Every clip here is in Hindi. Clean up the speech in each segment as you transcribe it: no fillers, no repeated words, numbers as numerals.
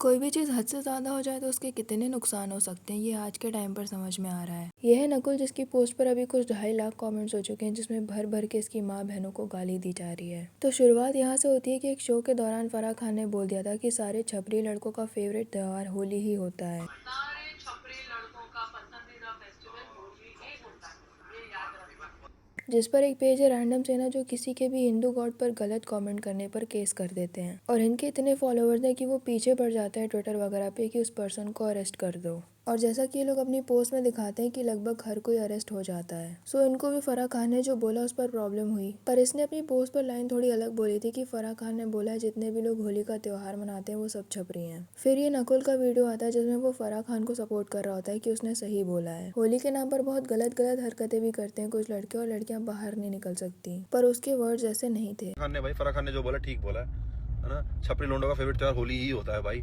कोई भी चीज़ हद से ज़्यादा हो जाए तो उसके कितने नुकसान हो सकते हैं, ये आज के टाइम पर समझ में आ रहा है। यह है नकुल, जिसकी पोस्ट पर अभी कुछ 2.5 लाख कमेंट्स हो चुके हैं, जिसमें भर भर के इसकी माँ बहनों को गाली दी जा रही है। तो शुरुआत यहाँ से होती है कि एक शो के दौरान फराह खान ने बोल दिया था कि सारे छपरी लड़कों का फेवरेट त्योहार होली ही होता है। सारे छपरी लड़कों का पसंदीदा फेस्टिवल होली ही होता है, ये याद रखना। जिस पर एक पेज है रैंडम सेना, जो किसी के भी हिंदू गॉड पर गलत कमेंट करने पर केस कर देते हैं, और इनके इतने फॉलोअर्स हैं कि वो पीछे पड़ जाते हैं ट्विटर वगैरह पे कि उस पर्सन को अरेस्ट कर दो। और जैसा कि ये लोग अपनी पोस्ट में दिखाते हैं कि लगभग हर कोई अरेस्ट हो जाता है। सो इनको भी फराह खान ने जो बोला उस पर प्रॉब्लम हुई, पर इसने अपनी पोस्ट पर लाइन थोड़ी अलग बोली थी कि फराह खान ने बोला है जितने भी लोग होली का त्योहार मनाते हैं वो सब छपरी हैं। फिर ये नकुल का वीडियो आता है जिसमें वो फराह खान को सपोर्ट कर रहा होता है कि उसने सही बोला है। होली के नाम पर बहुत गलत गलत हरकतें भी करते हैं कुछ लड़के, और लड़कियां बाहर नहीं निकल सकती, पर उसके वर्ड्स ऐसे नहीं थे। खान ने भाई, फराह खान ने जो बोला ठीक बोला है ना। छपरी लोंडों का फेवरेट त्योहार होली ही होता है भाई।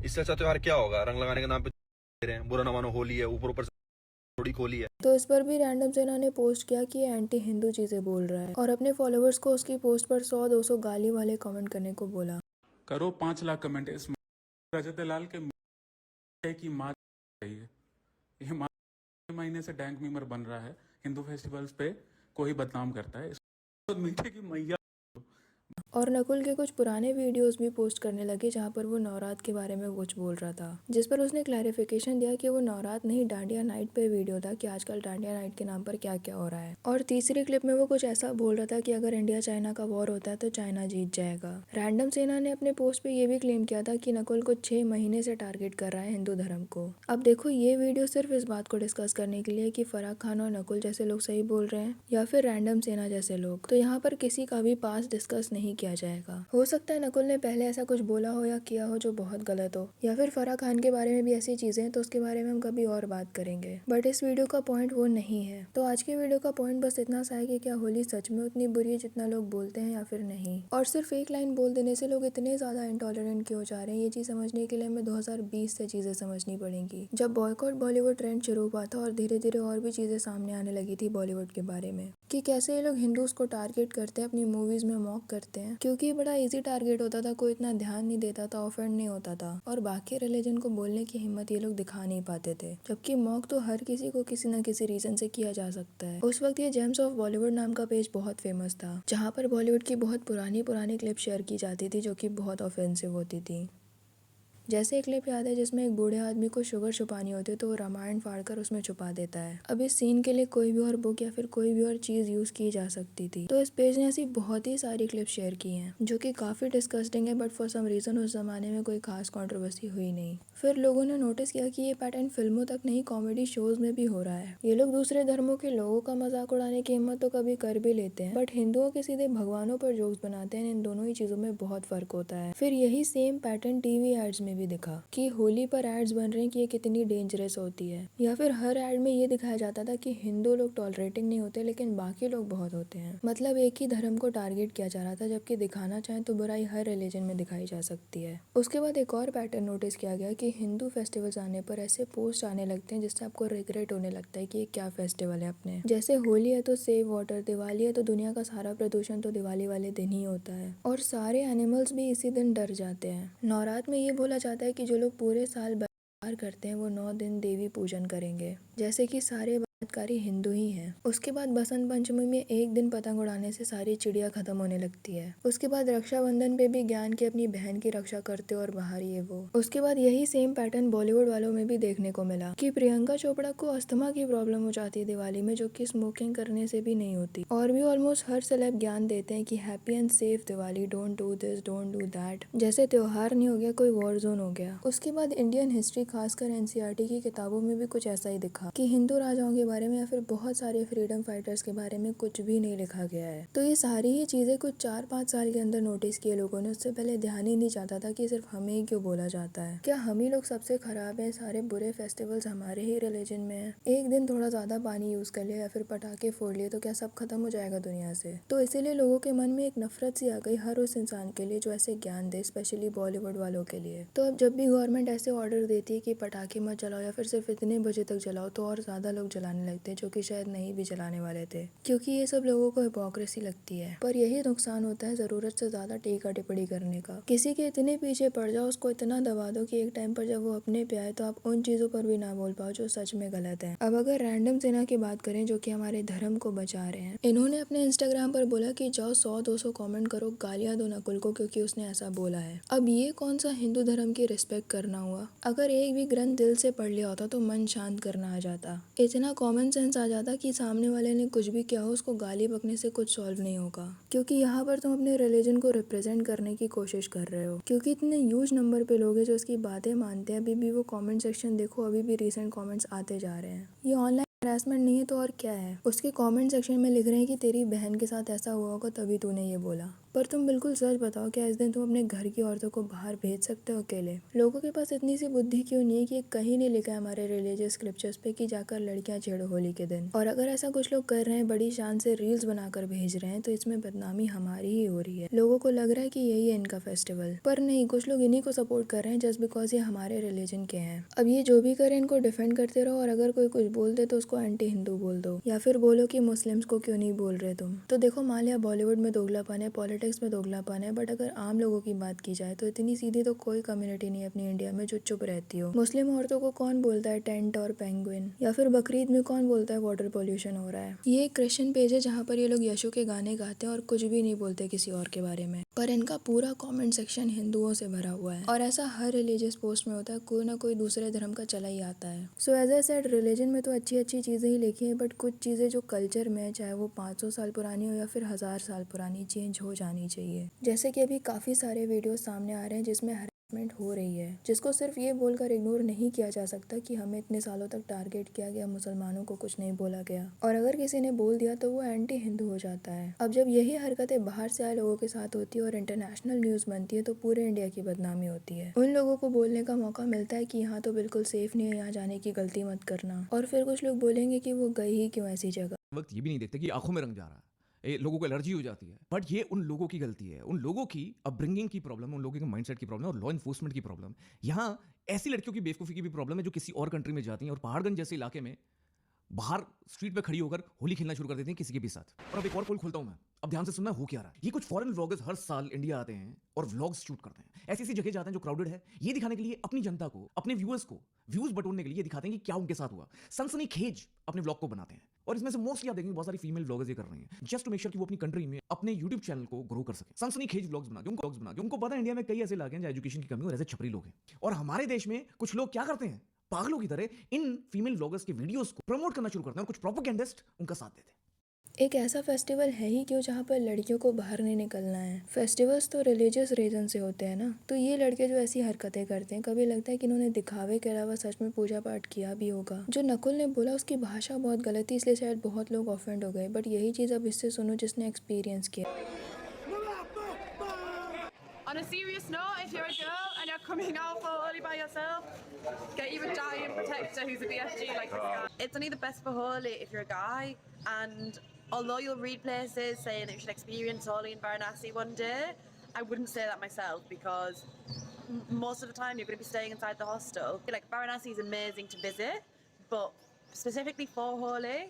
इससे अच्छा त्योहार क्या होगा? रंग लगाने के नाम पे दे रहे हैं, बुरा ना मानो होली है, ऊपर ऊपर से थोड़ी खोली है। तो इस पर भी रैंडम सेना ने पोस्ट किया कि ये एंटी हिंदू चीजें बोल रहा है, और अपने फॉलोअर्स को उसकी पोस्ट पर 100-200 गाली वाले कमेंट करने को बोला। करो 5 लाख कमेंट इस रजत लाल के मीठे की माँ रही है। ये माँ महीने से डैंक मीमर बन रहा है। हिंदू फेस्टिवल्स पे कोई बदनाम करता है, इसको मीठे की मैया। और नकुल के कुछ पुराने वीडियोस भी पोस्ट करने लगे जहां पर वो नवरात के बारे में कुछ बोल रहा था, जिस पर उसने क्लैरिफिकेशन दिया कि वो नवरात नहीं डांडिया नाइट पे वीडियो था, कि आजकल डांडिया नाइट के नाम पर क्या क्या हो रहा है। और तीसरी क्लिप में वो कुछ ऐसा बोल रहा था कि अगर इंडिया चाइना का वॉर होता है तो चाइना जीत जाएगा। रैंडम सेना ने अपने पोस्ट पे ये भी क्लेम किया था कि नकुल को 6 महीने से टारगेट कर रहा है हिंदू धर्म को। अब देखो, ये वीडियो सिर्फ इस बात को डिस्कस करने के लिए कि फराह खान और नकुल जैसे लोग सही बोल रहे हैं या फिर रैंडम सेना जैसे लोग, तो यहाँ पर किसी का भी पास डिस्कस नहीं किया जाएगा। हो सकता है नकुल ने पहले ऐसा कुछ बोला हो या किया हो जो बहुत गलत हो, या फिर फराह खान के बारे में भी ऐसी चीजें हैं तो उसके बारे में हम कभी और बात करेंगे, बट इस वीडियो का पॉइंट वो नहीं है। तो आज के वीडियो का पॉइंट बस इतना सा है कि क्या होली सच में उतनी बुरी है जितना लोग बोलते हैं या फिर नहीं, और सिर्फ एक लाइन बोल देने से लोग इतने ज्यादा इंटॉलरेंट क्यों हो जा रहे हैं, ये चीज समझने के लिए हमें 2020 से चीजें समझनी पड़ेंगी, जब बॉयकॉट बॉलीवुड ट्रेंड शुरू हुआ था और धीरे धीरे और भी चीजें सामने आने लगी थी बॉलीवुड के बारे में, कि कैसे ये लोग हिंदूज को टारगेट करते हैं, अपनी मूवीज में मॉक करते हैं, क्योंकि ये बड़ा इजी टारगेट होता था, कोई इतना ध्यान नहीं देता था, ऑफेंड नहीं होता था, और बाकी रिलीजन को बोलने की हिम्मत ये लोग दिखा नहीं पाते थे, जबकि मॉक तो हर किसी को किसी न किसी रीजन से किया जा सकता है। उस वक्त ये जेम्स ऑफ बॉलीवुड नाम का पेज बहुत फेमस था, जहाँ पर बॉलीवुड की बहुत पुरानी पुरानी क्लिप शेयर की जाती थी जो कि बहुत ऑफेंसिव होती थी। जैसे एक क्लिप याद है जिसमें एक बूढ़े आदमी को शुगर छुपानी होती है तो वो रामायण फाड़कर उसमें छुपा देता है। अब इस सीन के लिए कोई भी और बुक या फिर कोई भी और चीज यूज की जा सकती थी। तो इस पेज ने ऐसी बहुत ही सारी क्लिप शेयर की हैं जो कि काफी डिस्कस्टिंग है, बट फॉर सम रीजन उस जमाने में कोई खास कंट्रोवर्सी हुई नहीं। फिर लोगों ने नोटिस किया कि ये पैटर्न फिल्मों तक नहीं, कॉमेडी शोज में भी हो रहा है। ये लोग दूसरे धर्मों के लोगों का मजाक उड़ाने की हिम्मत तो कभी कर भी लेते हैं, बट हिंदुओं के सीधे भगवानों पर जोक्स बनाते हैं। इन दोनों ही चीजों में बहुत फर्क होता है। फिर यही सेम पैटर्न टीवी एड्स में भी दिखा कि होली पर एड्स बन रहे हैं कि ये कितनी डेंजरस होती है, या फिर हर एड में ये दिखाया जाता था कि हिंदू लोग टॉलरेटिंग नहीं होते लेकिन बाकी लोग बहुत होते हैं। मतलब एक ही धर्म को टारगेट किया जा रहा था, जबकि दिखाना चाहें तो बुराई हर रिलीजन में दिखाई जा सकती है। उसके बाद एक और पैटर्न नोटिस किया गया कि हिंदू फेस्टिवल्स आने पर ऐसे पोस्ट आने लगते हैं जिससे आपको रिग्रेट होने लगता है कि ये क्या फेस्टिवल है अपने। जैसे होली है तो सेव वाटर, दिवाली है तो दुनिया का सारा प्रदूषण तो दिवाली वाले दिन ही होता है, और सारे एनिमल्स भी इसी दिन डर जाते हैं। नवरात्र में ये बोला जाता है कि जो लोग पूरे साल बार करते हैं वो 9 दिन देवी पूजन करेंगे, जैसे कि सारे बलात्कारी हिंदू ही हैं। उसके बाद बसंत पंचमी में एक दिन पतंग उड़ाने से सारी चिड़िया खत्म होने लगती है। उसके बाद रक्षाबंधन पे भी ज्ञान की अपनी बहन की रक्षा करते और बाहर ये वो। उसके बाद यही सेम पैटर्न बॉलीवुड वालों में भी देखने को मिला कि प्रियंका चोपड़ा को अस्थमा की प्रॉब्लम हो जाती है दिवाली में, जो कि स्मोकिंग करने से भी नहीं होती। और भी ऑलमोस्ट हर सेलेब ज्ञान देते हैं कि happy and safe Diwali, don't do this, don't do that, जैसे त्योहार नहीं हो गया कोई वॉर जोन हो गया। उसके बाद इंडियन हिस्ट्री, खासकर एनसीईआरटी की किताबों में भी कुछ ऐसा ही दिखा कि हिंदू राजाओं के बारे में या फिर बहुत सारे फ्रीडम फाइटर्स के बारे में कुछ भी नहीं लिखा गया है। तो ये सारी ही चीजें कुछ 4-5 साल के अंदर नोटिस किए लोगों ने। उससे पहले ध्यान ही नहीं जाता था कि सिर्फ हमें ही क्यों बोला जाता है, क्या हम ही लोग सबसे खराब है, सारे बुरे फेस्टिवल्स हमारे ही रिलीजन में है। एक दिन थोड़ा ज्यादा पानी यूज कर लिया या फिर पटाखे फोड़ लिए तो क्या सब खत्म हो जाएगा दुनिया से। तो इसीलिए लोगों के मन में एक नफरत सी आ गई हर उस इंसान के लिए जो ऐसे ज्ञान दे, स्पेशली बॉलीवुड वालों के लिए। तो अब जब भी गवर्नमेंट ऐसे ऑर्डर देती है कि पटाखे मत जलाओ या फिर सिर्फ इतने बजे तक जलाओ, तो और ज्यादा लोग जलाने चलाने लगते जो कि शायद नहीं भी चलाने वाले थे, क्योंकि ये सब लोगों को हिपोक्रेसी लगती है। पर यही नुकसान होता है जरूरत से ज्यादा टीका टिप्पणी करने का। किसी के इतने पीछे पड़ जाओ, उसको इतना दबा दो कि एक टाइम पर जब वो अपने पे आए तो आप उन चीजों पर भी ना बोल पाओ जो सच में गलत है। अब अगर रैंडम सेना की बात करें जो कि हमारे धर्म को बचा रहे हैं, इन्होंने अपने इंस्टाग्राम पर बोला कि जाओ 100-200 कमेंट करो, गालियां दो नकुल को क्योंकि उसने ऐसा बोला है। अब ये कौन सा हिंदू धर्म की रिस्पेक्ट करना हुआ? अगर एक भी ग्रंथ दिल से पढ़ लिया होता तो मन शांत करना आ जाता, इतना कॉमन सेंस आ जाता कि सामने वाले ने कुछ भी किया हो उसको गाली बकने से कुछ सॉल्व नहीं होगा, क्योंकि यहाँ पर तुम अपने रिलीजन को रिप्रेजेंट करने की कोशिश कर रहे हो। क्योंकि इतने ह्यूज नंबर पे लोग हैं जो इसकी बातें मानते हैं। अभी भी वो कमेंट सेक्शन देखो, अभी भी रिसेंट कमेंट्स आते जा रहे हैं। ये ऑनलाइन हरासमेंट नहीं है तो और क्या है? उसके कमेंट सेक्शन में लिख रहे हैं कि तेरी बहन के साथ ऐसा हुआ होगा तभी तूने ये बोला। पर तुम बिल्कुल सच बताओ, क्या इस दिन तुम अपने घर की औरतों को बाहर भेज सकते हो अकेले? लोगों के पास इतनी सी बुद्धि क्यों नहीं है कि कहीं नहीं लिखा है हमारे रिलीजियस स्क्रिप्चर्स पे कि जाकर लड़कियां छेड़ो होली के दिन। और अगर ऐसा कुछ लोग कर रहे हैं, बड़ी शान से रील्स बनाकर भेज रहे हैं, तो इसमें बदनामी हमारी ही हो रही है। लोगों को लग रहा है कि यही है इनका फेस्टिवल, पर नहीं, कुछ लोग इन्हीं को सपोर्ट कर रहे हैं जस्ट बिकॉज ये हमारे रिलीजन के हैं। अब ये जो भी करे इनको डिफेंड करते रहो, और अगर कोई कुछ बोल दे तो उसको एंटी हिंदू बोल दो, या फिर बोलो कि मुस्लिम्स को क्यों नहीं बोल रहे तुम। तो देखो, मान लिया बॉलीवुड में दोगलापन है, पॉलिटिक्स में दोगलापन है, बट अगर आम लोगों की बात की जाए तो इतनी सीधी तो कोई कम्युनिटी नहीं है अपनी इंडिया में जो चुप रहती हो। मुस्लिम औरतों को कौन बोलता है टेंट और पेंगुइन, या फिर बकरीद में कौन बोलता है वाटर पोल्यूशन हो रहा है। ये एक क्रिश्चियन पेज है जहाँ पर ये लोग यशु के गाने गाते हैं और कुछ भी नहीं बोलते किसी और के बारे में, पर इनका पूरा कमेंट सेक्शन हिंदुओं से भरा हुआ है। और ऐसा हर रिलीजियस पोस्ट में होता है, कोई ना कोई दूसरे धर्म का चला ही आता है। So as I said, religion में तो अच्छी अच्छी चीजें ही लिखी है, बट कुछ चीजें जो कल्चर में है, चाहे वो 500 साल पुरानी हो या फिर 1000 साल पुरानी, चेंज हो जानी चाहिए। जैसे कि अभी काफी सारे वीडियो सामने आ रहे हैं जिसमें हरासमेंट हो रही है, जिसको सिर्फ ये बोलकर इग्नोर नहीं किया जा सकता कि हमें इतने सालों तक टारगेट किया गया, मुसलमानों को कुछ नहीं बोला गया, और अगर किसी ने बोल दिया तो वो एंटी हिंदू हो जाता है। अब जब यही हरकतें बाहर से आए लोगों के साथ होती है और इंटरनेशनल न्यूज बनती है तो पूरे इंडिया की बदनामी होती है। उन लोगों को बोलने का मौका मिलता है कि यहाँ तो बिल्कुल सेफ नहीं है, यहाँ जाने की गलती मत करना, और फिर कुछ लोग बोलेंगे कि वो गए ही क्यों ऐसी जगह। वक्त ये भी नहीं देखते कि आंखों में रंग जा रहा है, लोगों को एलर्जी हो जाती है। बट ये उन लोगों की गलती है, उन लोगों की अपब्रिंगिंग की प्रॉब्लम, उन लोगों के माइंडसेट की प्रॉब्लम और लॉ इन्फोर्समेंट की प्रॉब्लम। यहाँ ऐसी लड़कियों की बेवकूफ़ी की भी प्रॉब्लम है जो किसी और कंट्री में जाती हैं और पहाड़गंज जैसे इलाके में बाहर स्ट्रीट पे खड़ी होकर होली खेलना शुरू कर देती हैं किसी के भी साथ। और अब एक और पोल खोलता हूं मैं, अब ध्यान से सुनना हो क्या रहा है। ये कुछ फॉरेन व्लॉगर्स हर साल इंडिया आते हैं और व्लॉग्स शूट करते हैं, ऐसी ऐसी जगह जाते हैं जो क्राउडेड है, ये दिखाने के लिए अपनी जनता को, अपने व्यूअर्स को व्यूज बटोरने के लिए दिखाते हैं कि क्या उनके साथ हुआ। सनसनीखेज अपने व्लॉग को बनाते हैं, और इसमें से मोस्टली आप देखेंगे बहुत सारी फीमेल व्लॉगर्स ये कर रही हैं जस्ट टू मेक श्योर कि वो अपनी कंट्री में अपने यूट्यूब चैनल को ग्रो कर सके। सनसनीखेज व्लॉग्स बना के उनको पता है इंडिया में कई ऐसे इलाके हैं जहाँ एजुकेशन की कमी और ऐसे छपरी लोग हैं। और हमारे देश में कुछ लोग क्या करते हैं, पागलों की तरह इन फीमेल व्लॉगर्स के वीडियोस को प्रमोट करना शुरू करते हैं और कुछ प्रोपेगेंडिस्ट उनका साथ देते हैं। एक ऐसा फेस्टिवल है ही क्यों जहाँ पर लड़कियों को बाहर नहीं निकलना है। फेस्टिवल्स तो रिलीजियस रीजन से होते हैं ना। तो ये लड़के जो ऐसी हरकतें करते हैं, कभी लगता है कि इन्होंने दिखावे के अलावा सच में पूजा पाठ किया भी होगा। जो नकुल ने बोला उसकी भाषा बहुत गलत थी, इसलिए शायद बहुत लोग ऑफेंड हो गए, बट यही चीज़ अब इससे सुनो जिसने एक्सपीरियंस किया। On a serious note, if you're a girl and you're coming out for Holi by yourself, get you a giant protector who's a BFG like this guy. It's only the best for Holi if you're a guy, and although you'll read places saying that you should experience Holi in Varanasi one day, I wouldn't say that myself because most of the time you're going to be staying inside the hostel. Like Varanasi is amazing to visit, but specifically for Holi,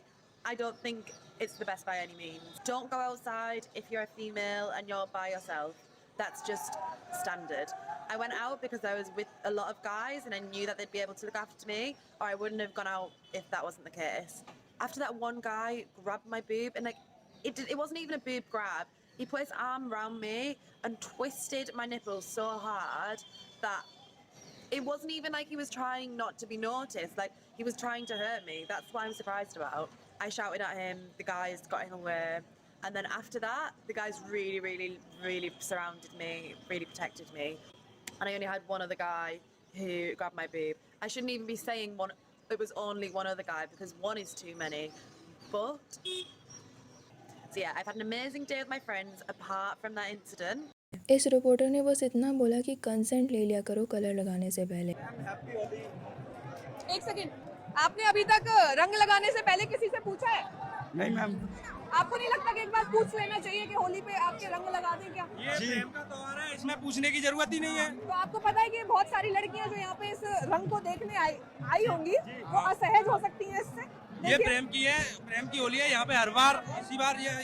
I don't think it's the best by any means. Don't go outside if you're a female and you're by yourself. That's just standard. I went out because I was with a lot of guys and I knew that they'd be able to look after me, or I wouldn't have gone out if that wasn't the case. After that, one guy grabbed my boob, and like it wasn't even a boob grab. He put his arm around me and twisted my nipples so hard that it wasn't even like he was trying not to be noticed. Like he was trying to hurt me. That's what I'm surprised about. I shouted at him. The guys got him away. And then after that, the guys really surrounded me, really protected me. And I only had one other guy who grabbed my boob. I shouldn't even be saying one. It was only one other guy because one is too many. But, so yeah, I've had an amazing day with my friends apart from that incident. इस रिपोर्टर ने बस इतना बोला कि कंसेंट ले लिया करो कलर लगाने से पहले। एक सेकंड, आपने अभी तक रंग लगाने से पहले किसी से पूछा है? नहीं मैम। आपको नहीं लगता कि एक बार पूछ लेना चाहिए कि होली पे आपके रंग लगा दें क्या? ये प्रेम का त्योहार है, इसमें पूछने की जरूरत ही नहीं है। तो आपको पता है कि बहुत सारी लड़कियां जो यहाँ पे इस रंग को देखने आई होंगी, वो असहज हो सकती हैं इससे। ये प्रेम की होली है। यहाँ पे हर बार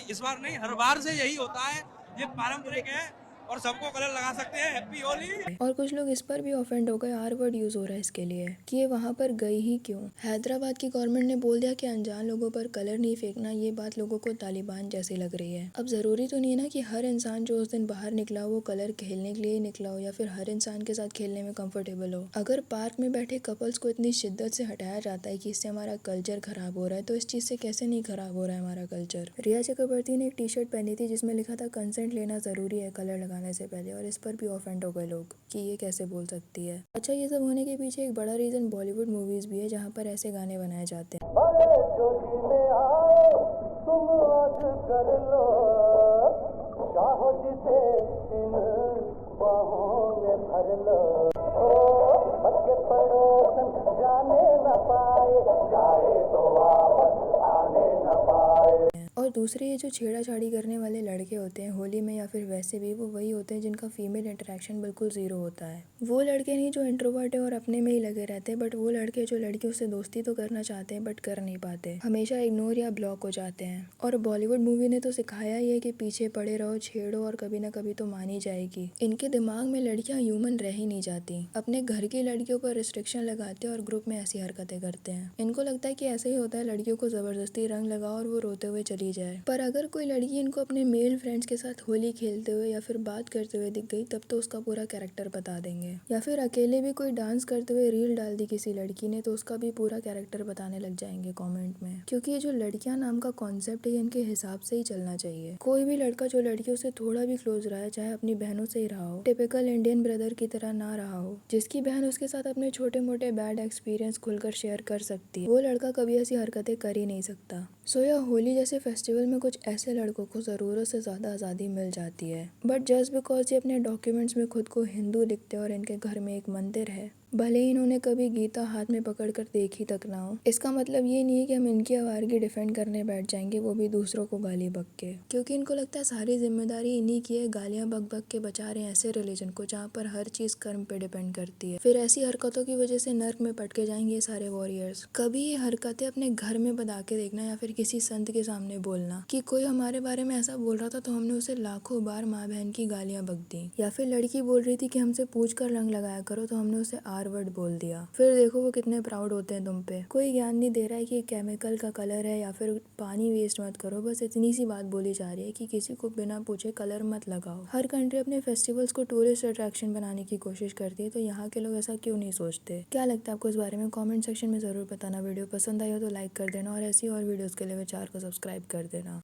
इस बार नहीं, हर बार से यही होता है। ये पारंपरिक है और सबको कलर लगा सकते हैं। हैप्पी होली। और कुछ लोग इस पर भी ऑफेंड हो गए, आर वर्ड यूज हो रहा है इसके लिए कि ये वहाँ पर गई ही क्यों। हैदराबाद की गवर्नमेंट ने बोल दिया कि अनजान लोगों पर कलर नहीं फेंकना। ये बात लोगों को तालिबान जैसी लग रही है। अब जरूरी तो नहीं है ना कि हर इंसान जो उस दिन बाहर निकला वो कलर खेलने के लिए ही निकला हो या फिर हर इंसान के साथ खेलने में कंफर्टेबल हो। अगर पार्क में बैठे कपल्स को इतनी शिद्दत से हटाया जाता है कि इससे हमारा कल्चर खराब हो रहा है, तो इस चीज से कैसे नहीं खराब हो रहा है हमारा कल्चर। रिया चक्रवर्ती ने एक टी शर्ट पहनी थी जिसमें लिखा था कंसेंट लेना जरूरी है कलर लगाने से पहले, और इस पर भी ऑफेंड हो गए लोग कि ये कैसे बोल सकती है। अच्छा, ये सब होने के पीछे एक बड़ा रीजन बॉलीवुड मूवीज भी है जहाँ पर ऐसे गाने बनाए जाते हैं। और दूसरे ये जो छेड़ाछाड़ी करने वाले लड़के होते हैं होली में या फिर वैसे भी, वो वही होते हैं जिनका फीमेल इंटरेक्शन बिल्कुल जीरो होता है। वो लड़के नहीं जो इंट्रोवर्ट है और अपने में ही लगे रहते हैं, बट वो लड़के जो लड़कियों से दोस्ती तो करना चाहते हैं बट कर नहीं पाते, हमेशा इग्नोर या ब्लॉक हो जाते हैं। और बॉलीवुड मूवी ने तो सिखाया ही है कि पीछे पड़े रहो, छेड़ो और कभी ना कभी तो मानी जाएगी। इनके दिमाग में लड़कियां ह्यूमन रह ही नहीं जाती। अपने घर की लड़कियों पर रिस्ट्रिक्शन लगाते हैं और ग्रुप में ऐसी हरकतें करते हैं। इनको लगता है कि ऐसे ही होता है, लड़कियों को जबरदस्ती रंग लगाओ और वो रोते हुए चली जाए। पर अगर कोई लड़की इनको अपने मेल फ्रेंड्स के साथ होली खेलते हुए या फिर बात करते हुए दिख गई, तब तो उसका पूरा कैरेक्टर बता देंगे। या फिर अकेले भी कोई डांस करते हुए रील डाल दी किसी लड़की ने, तो उसका भी पूरा कैरेक्टर बताने लग जाएंगे कमेंट में। क्योंकि ये जो लड़कियां नाम का कॉन्सेप्ट है, इनके हिसाब से ही चलना चाहिए। कोई भी लड़का जो लड़कियों से थोड़ा भी क्लोज रहा है, चाहे अपनी बहनों से ही रहा हो, टिपिकल इंडियन ब्रदर की तरह ना रहा हो, जिसकी बहन उसके साथ अपने छोटे मोटे बैड एक्सपीरियंस खुलकर शेयर कर सकती है, वो लड़का कभी ऐसी हरकतें कर ही नहीं सकता। सो यह होली जैसे फेस्टिवल में कुछ ऐसे लड़कों को ज़रूरत से ज़्यादा आज़ादी मिल जाती है, बट जस्ट बिकॉज ये अपने डॉक्यूमेंट्स में खुद को हिंदू लिखते हैं और इनके घर में एक मंदिर है, भले ही इन्होंने कभी गीता हाथ में पकड़कर देखी तक ना हो, इसका मतलब ये नहीं है कि हम इनकी आवारगी डिफेंड करने बैठ जाएंगे, वो भी दूसरों को गाली बक के। क्योंकि इनको लगता है सारी जिम्मेदारी इन्हीं की है, गालियां बक बक के बचा रहे हैं ऐसे रिलीजन को जहाँ पर हर चीज़ कर्म पे डिपेंड करती है। फिर ऐसी हरकतों की वजह से नर्क में पटके जाएंगे ये सारे वॉरियर्स। कभी ये हरकतें अपने घर में बता के देखना या फिर किसी संत के सामने बोलना कि कोई हमारे बारे में ऐसा बोल रहा था तो हमने उसे लाखों बार माँ बहन की गालियां बक दी, या फिर लड़की बोल रही थी कि हमसे पूछ कर रंग लगाया करो तो हमने उसे आर वर्ड बोल दिया। फिर देखो वो कितने प्राउड होते हैं तुम पे। कोई ज्ञान नहीं दे रहा है कि केमिकल का कलर है या फिर पानी वेस्ट मत करो, बस इतनी सी बात बोली जा रही है कि किसी को बिना पूछे कलर मत लगाओ। हर कंट्री अपने फेस्टिवल्स को टूरिस्ट अट्रैक्शन बनाने की कोशिश करती है, तो यहाँ के लोग ऐसा क्यों नहीं सोचते। क्या लगता है आपको इस बारे में? कमेंट सेक्शन में जरूर बताना। वीडियो पसंद आई हो तो लाइक कर देना और ऐसी और वीडियोस के लिए चैनल को सब्सक्राइब कर देना।